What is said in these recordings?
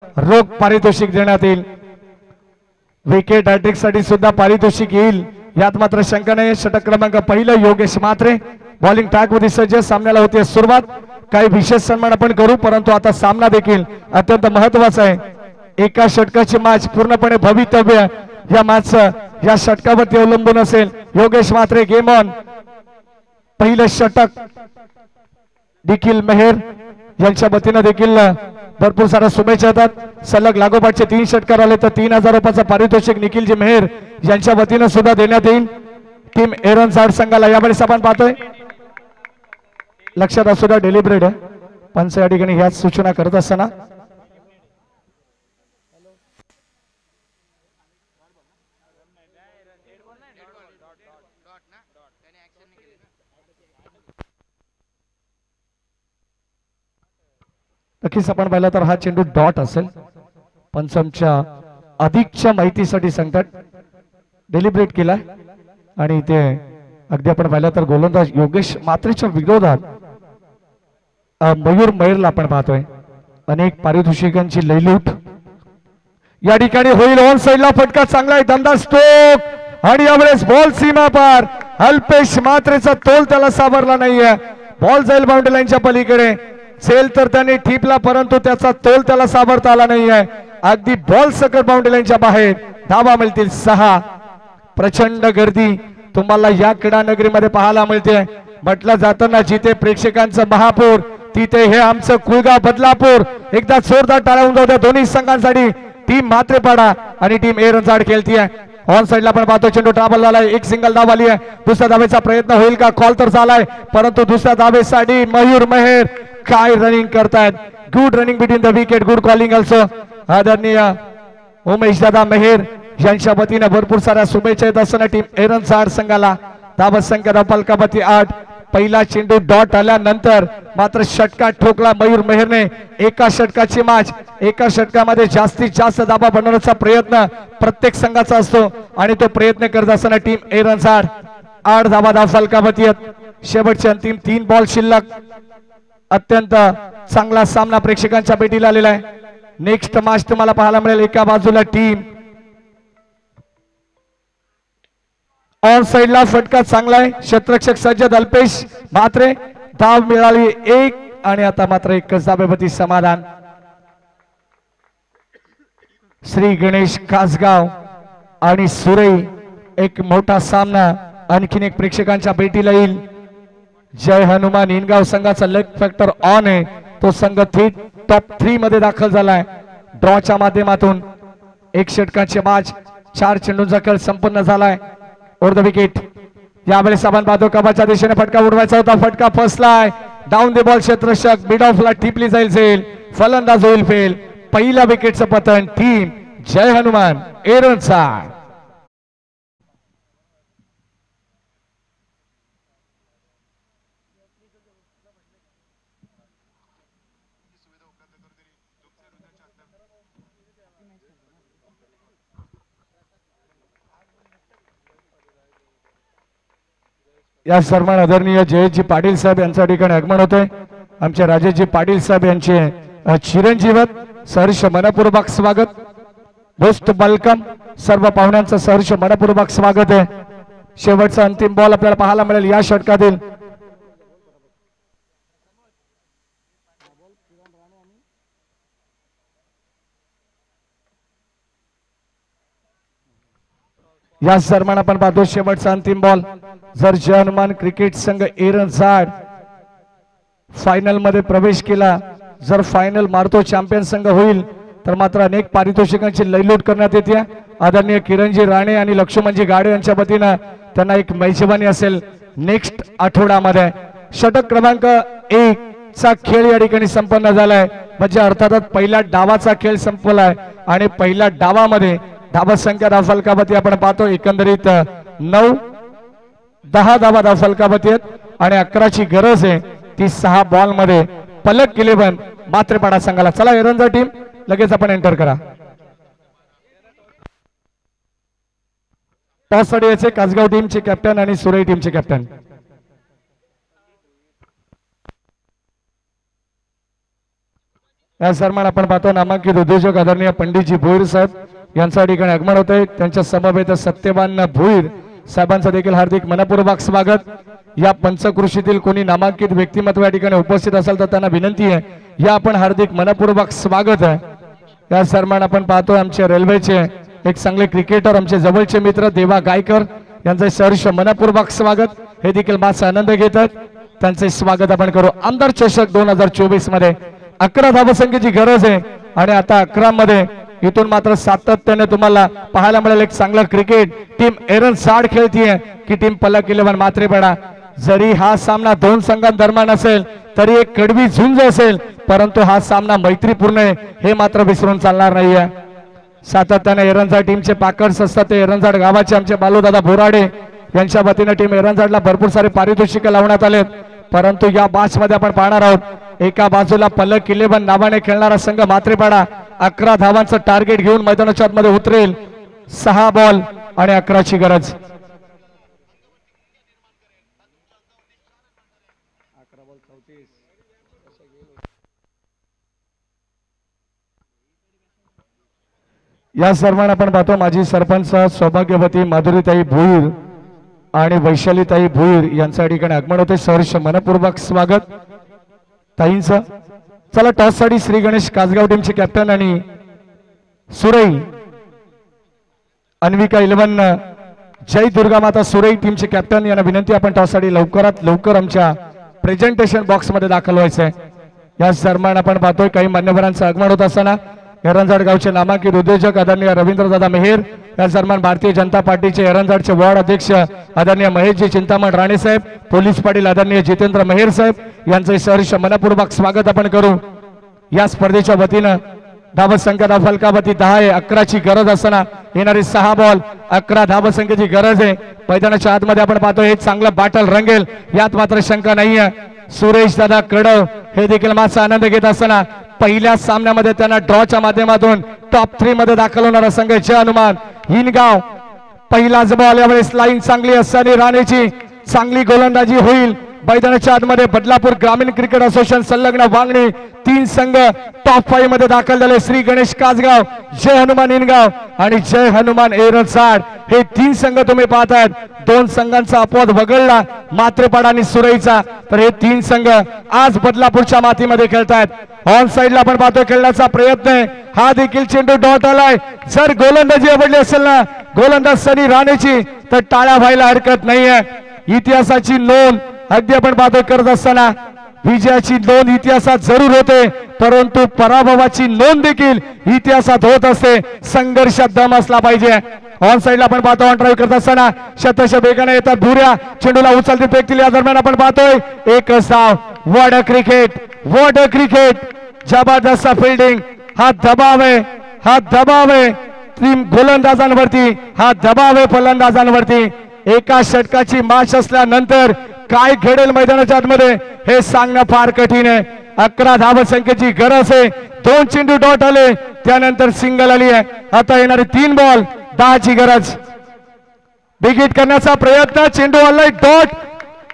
रोख पारितोषिक देण्यात येईल। विकेट हॅट्रिक साठी सुद्धा पारितोषिक येईल यात मात्र शंका नाही। षटक क्रमांक पहिलं योगेश म्हात्रे बॉलिंग ट्रॅक मध्ये सज्ज। सामन्याला होते सुरुवात। काही विशेष सन्मान आपण करू परंतु आता सामना देखील अत्यंत महत्त्वाचा आहे। एका षटकाची मॅच पूर्णपणे भवितव्य या मॅच या षटकावरती अवलंबून असेल। Yogesh Mhatre game on. पहिलं षटक निखिल मेहर यांच्या वतीने देखील भरपूर सारा शुभेच्छा येतात। सलग लागोपाठचे 3 षटकार आले तर 3000 रुपयाचं पारितोषिक निखिलजी मेहर यांच्या वतीने सुद्धा देण्यात येईल। टीम एरनसाड संघाला यावेळेस आपण पाहतोय लक्षात असू द्या डेलिब्रेट पंच या ठिकाणी ह्याच सूचना करत असताना नक्कीच आपण पाहिलं तर हा चेंडू डॉट असेल। पंचमच्या अधिकच्या माहितीसाठी सांगतात डेलिब्रेट केलाय आणि इथे अगदी आपण पाहिलं तर गोलंदाज योगेश म्हात्रेच्या विरोधात मयूर मेहरला आपण पाहतोय। अनेक पारितोषिकांची लयलूट या ठिकाणी होईल। ऑन साइडला फटका चांगला आहे दमदार स्ट्रोक आणि यावेळेस बॉल सीमा पार। अल्पेश म्हात्रेचा तोल त्याला सावरला नाहीये। बॉल जाईल बाउंड्री लाईनच्या पलीकडे। सेल तर त्याने ठिपला परंतु त्याचा तोल त्याला सावरता आला नाहीये। अगदी बॉल सकट बाउंड्री लाईनच्या बाहेर। धावा मिळतील 6। प्रचंड गर्दी तुम्हाला या क्रीडा नगरीमध्ये पाहायला मिळते। म्हटलं जातं ना जिथे प्रेक्षकांचं महापूर तिथे हे आमचं कुळगाव बदलापूर। एकदा जोरदार टाळ्या होऊन जाऊ द्या दोन्ही संघांसाठी। टीम म्हात्रेपाडा आणि टीम एरनसाड खेळतीये। ऑन साइडला आपण पाहतो चेंडू ट्रॅव्हल झालाय। एक सिंगल धाव आली आहे। दुसऱ्या धावेचा प्रयत्न होईल का? कॉल तर झालाय परंतु दुसऱ्या धावेसाठी मयूर मेहर काय रनिंग करतायत। Good running between the wicket good calling also. आदरणीय उमेश दादा मेहर यांच्या वतीने भरपूर साऱ्या शुभेच्छा येत असताना टीम एरनसाड संघाला धाव संख्या फलकापती 8। पहिला चेंडू डॉट आल्यानंतर मात्र षटका ठोकला मयूर मेहरने। एका षटकाची मॅच एका षटकामध्ये जास्तीत जास्त धावा बनवण्याचा प्रयत्न प्रत्येक संघाचा असतो आणि तो प्रयत्न करत असताना टीम एरनसाड 8 धावा धाव फलकापती आहेत। शेवटचे अंतिम 3 बॉल शिल्लक। अत्यंत चांगला सामना प्रेक्षकांच्या भेटीला आलेला आहे। नेक्स्ट मॅच तुम्हाला पाहायला मिळेल। एका बाजूला टीम ऑन साइडला फटका चांगला आहे। क्षेत्ररक्षक सज्जद अल्पेश म्हात्रे धाव मिळाली 1 आणि आता मात्र एकच धावेवरती समाधान। श्री गणेश कासगाव आणि सुरई एक मोठा सामना आणखीन एक प्रेक्षकांच्या भेटीला येईल। जय हनुमान इनगाव संघाचा लेग फॅक्टर ऑन आहे। तो संघ टॉप 3 मध्ये दाखल झालाय। ड्रॉच्या माध्यमातून एक षटकाची मॅच 4 चेंडूंचा खेळ संपन्न झालाय। ओव्हर द विकेट यावेळेस आपण पाहतो कबाच्या दिशेने फटका उडवायचा होता। फटका फसलाय। डाऊन द बॉल क्षेत्ररक्षक मिड ऑफला टिपली जाईल झेल। फलंदाज होईल फेल। पहिल्या विकेटचं पतन टीम जय हनुमान एरनसाड। या सन्मान आदरणीय जयजी पाटील साहेब यांच्या ठिकाणी आगमन होतंय। आमचे राजेशजी पाटील साहेब यांचे चिरंजीवत सहर्ष मनपूर्वक स्वागत। मोस्ट वेलकम सर्व पाहुण्यांचं सहर्ष मनपूर्वक स्वागत आहे। शेवटचा अंतिम बॉल आपल्याला पाहायला मिळेल या षटकातील। या सन्मान आपण पाहतो शेवटचा अंतिम बॉल। जर जय हनुमान क्रिकेट संघ एरनसाड फायनल मध्ये प्रवेश केला, जर फायनल मारतो चॅम्पियन संघ होईल तर मात्र अनेक पारितोषिकांची लयलूट करण्यात येते। आदरणीय किरणजी राणे आणि लक्ष्मणजी गाडे यांच्या वतीने त्यांना एक मेजबानी असेल नेक्स्ट आठवड्यामध्ये। षटक क्रमांक 1 चा खेळ या ठिकाणी संपन्न झालाय। म्हणजे अर्थातच पहिल्या डावाचा खेळ संपलाय आणि पहिल्या डावामध्ये धावा संख्या धाव फलकावरती आपण पाहतो एकंदरीत 9-10 धावा धाव फलकावरती आहेत आणि 11ची गरज आहे ती 6 बॉल मध्ये पलक 11 मात्रेपाडा संघाला। चला एरनसाड टीम लगेच आपण एंटर करा। टॉस साठी याचे कासगाव टीमचे कॅप्टन आणि सुरई टीमचे कॅप्टन। या सन्मान आपण पाहतो नामांकित उद्योजक आदरणीय पंडितजी भोईर साहेब यांच्या ठिकाणी आगमन होत आहे। त्यांच्या समवेत सत्यवान भोईर साहेबांचं देखील हार्दिक मनपूर्वक स्वागत। या पंचकृषीतील कोणी नामांकित व्यक्तिमत्व या ठिकाणी उपस्थित असेल तर त्यांना विनंती आहे, या आपण हार्दिक मनपूर्वक स्वागत आहे। या सन्मान आपण पाहतोय आमचे रेल्वेचे एक चांगले क्रिकेटर आमचे जवळचे मित्र देवा गायकर यांचे सहर्ष मनपूर्वक स्वागत। हे देखील माझा आनंद घेतात, त्यांचे स्वागत आपण करू। आमदार चषक 2024 मध्ये 11 धावसंख्येची गरज आहे आणि आता 11 मध्ये इथून मात्र सातत्याने तुम्हाला पाहायला मिळेल एक चांगला क्रिकेट। टीम एरन साड खेळतीये की टीम पलक 11 मात्रेपाडा। जरी हा सामना दोन संघांदरम्यान असेल तरी एक कडवी झुंज असेल, परंतु हा सामना मैत्रीपूर्ण आहे हे मात्र विसरून चालणार नाहीये। सातत्याने एरनजाड टीमचे पाकड्स असतात ते एरनजाड गावाचे आमचे बालूदादा बोराडे यांच्या वतीने टीम एरनजाडला भरपूर सारे पारितोषिक लावण्यात आले, परंतु या मॅच मध्ये आपण पाहणार आहोत एका बाजूला पलक 11 नावाने खेळणारा संघ मात्रेपाडा 11 धावांचं टार्गेट घेऊन मैदानाच्या आतमध्ये उतरेल। 6 बॉल आणि 11ची गरज। या सन्मान आपण पाहतो माजी सरपंच सौभाग्यवती माधुरीताई भोईर आणि वैशालीताई भोईर यांच्या ठिकाणी आगमन होते। सहर्ष मनपूर्वक स्वागत ताईंचं। चला टॉस साठी श्री गणेश कासगाव टीमचे कॅप्टन आणि सुरई अन्विका 11 जय दुर्गा माता सुरई टीमचे कॅप्टन यांना विनंती आपण टॉस साठी लवकरात लवकर आमच्या प्रेझेंटेशन बॉक्स मध्ये दाखल व्हायचंय। या सन्मान आपण पाहतोय काही मान्यवरांचं आगमन होत असताना एरनजाड गावचे नामांकित उद्योजक आदरणीय रवींद्रदादा मेहेर, या सन्मान भारतीय जनता पार्टीचे एरनजाडचे वॉर्ड अध्यक्ष आदरणीय महेशजी चिंतामण राणे साहेब, पोलीस पाटील आदरणीय जितेंद्र मेहेर साहेब यांचे सहर्ष मनपूर्वक स्वागत आपण करू। या स्पर्धेच्या वतीनं धावसंख्या फलकावती 10 आहे, 11ची गरज असताना येणारी 6 बॉल 11 धावसंख्येची गरज आहे। मैदानाच्या आतमध्ये आपण पाहतो हे चांगलं बॅटल रंगेल यात मात्र शंका नाहीये। सुरेश दादा कडव हे देखील माझा आनंद घेत असताना पहिल्या सामन्यामध्ये त्यांना ड्रॉच्या माध्यमातून टॉप 3 मध्ये दाखल होणारा संघ जय हनुमान हिनगाव। पहिलाच बॉल यावेळेस लाईन चांगली असताना राणेची चांगली गोलंदाजी होईल। मैदानाच्या आतमध्ये बदलापूर ग्रामीण क्रिकेट असोसिएशन संलग्न वांगणी 3 संघ टॉप 5 मध्ये दाखल झाले। श्री गणेश कासगाव, जय हनुमान हिनगाव आणि जय हनुमान एरनजाड हे 3 संघ तुम्ही पाहतायत। 2 संघांचा अपवाद वगळला मात्रेपाडा आणि सुरईचा, तर हे 3 संघ आज बदलापूरच्या मातीमध्ये खेळतायत। ऑन साइडला आपण पाहतोय खेळण्याचा प्रयत्न आहे, हा देखील चेंडू डॉट आलाय। जर गोलंदाजी आवडली असेल ना गोलंदाज सनी राणेची तर टाळ्या व्हायला हरकत नाहीये। इतिहासाची नोंद अगदी आपण पाहतोय करत असताना विजयाची नोंद इतिहासात जरूर होते, परंतु पराभवाची नोंद देखील इतिहासात होत असते। संघर्षात दम असला पाहिजे। ऑन साइडला आपण पाहतो ऑन ड्राइव्ह करत असताना शतश वेगाने येतात धुऱ्या, चेंडूला उचलती फेकतील। या दरम्यान आपण पाहतोय एकच धाव। What a cricket, what a cricket, जबरदस्त फिल्डिंग। हा दबाव आहे, हा दबाव आहे टीम गोलंदाजांवरती, हा दबाव आहे फलंदाजांवरती। एका षटकाची मॅच असल्यानंतर काय घडेल मैदानाच्या आतमध्ये हे सांगणं फार कठीण आहे। 11 धावसंख्येची गरज आहे। 2 चेंडू डॉट आले, त्यानंतर सिंगल आली आहे। आता येणारे 3 बॉल 10ची गरज। बिगिट करण्याचा प्रयत्न, चेंडू आलाय डॉट।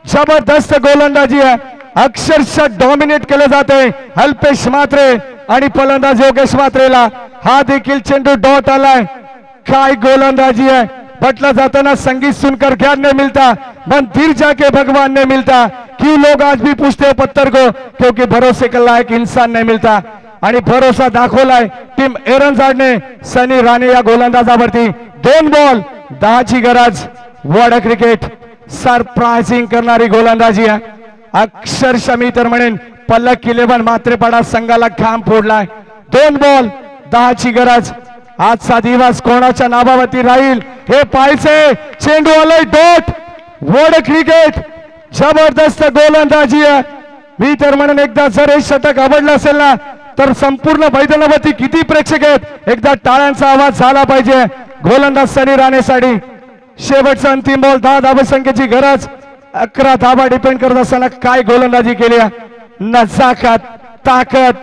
जबरदस्त गोलंदाजी आहे, अक्षरशः डॉमिनेट केले जाते अल्पेश म्हात्रे आणि फलंदाज योगेश म्हात्रेला। हा देखील चेंडू डॉट आलाय। काय गोलंदाजी है, बटला जाता ना संगीत सुनकर ज्ञान नहीं मिलता, मंदिर जाके भगवान नहीं मिलता। क्यों लोग आज भी पूछते हैं पत्थर को, क्योंकि भरोसे के लायक इंसान नहीं मिलता। आणि भरोसा दाखवलाय टीम एरनजाडने सनी राणे या गोलंदाजावरती। 2 बॉल 10ची गरज। व्हॉट अ क्रिकेट, सरप्राइजिंग करणारी गोलंदाजी आहे। अक्षरशः मी तर म्हणेन पलक 11 मात्रेपाडा संघाला घाम फोडलाय। 2 बॉल 10ची गरज। आजचा दिवस कोणाच्या नावावरती राहील हे पाहायचे। चेंडू आलाय डॉट। व्हॉट अ क्रिकेट, जबरदस्त गोलंदाजी आहे। मी तर म्हणेन एकदा जर हे षटक आवडलं असेल ना तर संपूर्ण मैदानावरती किती प्रेक्षक आहेत, एकदा टाळ्यांचा आवाज झाला पाहिजे गोलंदाज सनी राणेसाठी। शेवटचा अंतिम बॉल 10 धावसंख्येची गरज। 11 धावा डिपेंड करत असताना काय गोलंदाजी केली, नजाकत, ताकद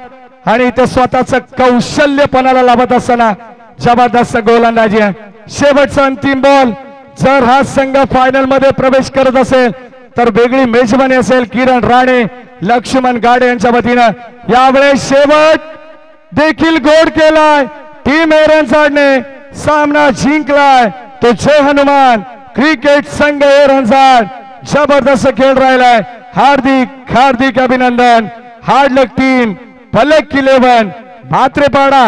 आणि ते स्वतःच कौशल्यपणाला लाभत असताना जबरदस्त गोलंदाजी आहे। शेवटचा अंतिम बॉल। जर हा संघ फायनल मध्ये प्रवेश करत असेल तर वेगळी मेजबानी असेल किरण राणे, लक्ष्मण गाडे यांच्या वतीनं। यावेळेस शेवट देखील गोड केलाय. टीम एरनसाडने सामना जिंकलाय. तो जय हनुमान क्रिकेट संघ एरनसाड जबरदस्त खेळ राहिलाय. हार्दिक हार्दिक अभिनंदन. हार्ड लक टीम, पलक 11 भात्रेपाडा.